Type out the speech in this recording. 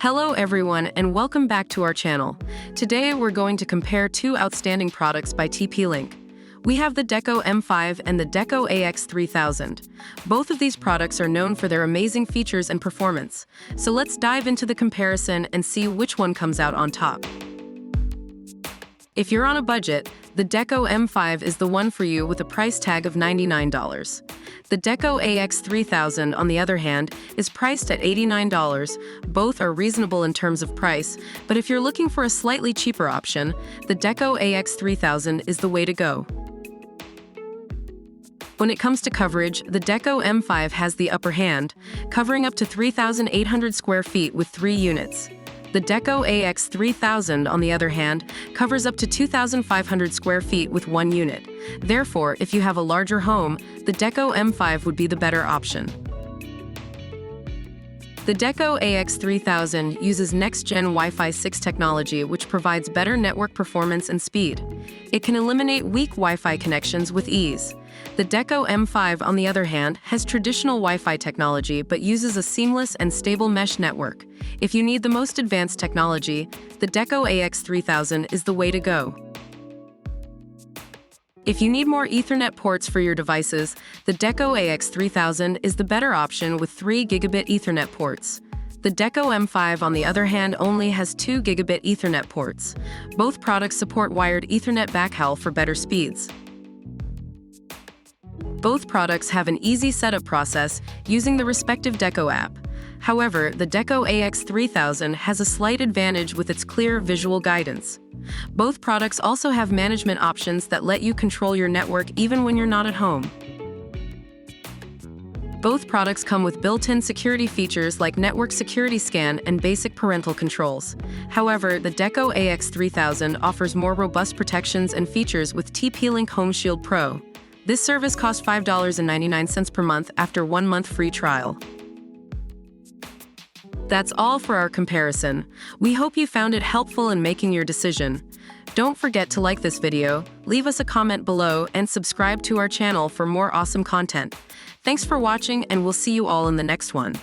Hello everyone and welcome back to our channel. Today we're going to compare two outstanding products by TP-Link. We have the Deco M5 and the Deco AX3000. Both of these products are known for their amazing features and performance. So let's dive into the comparison and see which one comes out on top. If you're on a budget, the Deco M5 is the one for you with a price tag of $99. The Deco AX3000, on the other hand, is priced at $89. Both are reasonable in terms of price, but if you're looking for a slightly cheaper option, the Deco AX3000 is the way to go. When it comes to coverage, the Deco M5 has the upper hand, covering up to 3,800 square feet with 3 units. The Deco AX3000, on the other hand, covers up to 2,500 square feet with 1 unit. Therefore, if you have a larger home, the Deco M5 would be the better option. The Deco AX3000 uses next-gen Wi-Fi 6 technology, which provides better network performance and speed. It can eliminate weak Wi-Fi connections with ease. The Deco M5, on the other hand, has traditional Wi-Fi technology but uses a seamless and stable mesh network. If you need the most advanced technology, the Deco AX3000 is the way to go. If you need more Ethernet ports for your devices, the Deco AX3000 is the better option with 3 gigabit Ethernet ports. The Deco M5, on the other hand, only has 2 gigabit Ethernet ports. Both products support wired Ethernet backhaul for better speeds. Both products have an easy setup process using the respective Deco app. However, the Deco AX3000 has a slight advantage with its clear visual guidance. Both products also have management options that let you control your network even when you're not at home. Both products come with built-in security features like network security scan and basic parental controls. However, the Deco AX3000 offers more robust protections and features with TP-Link Home Shield Pro. This service costs $5.99 per month after 1 month free trial. That's all for our comparison. We hope you found it helpful in making your decision. Don't forget to like this video, leave us a comment below, and subscribe to our channel for more awesome content. Thanks for watching, and we'll see you all in the next one.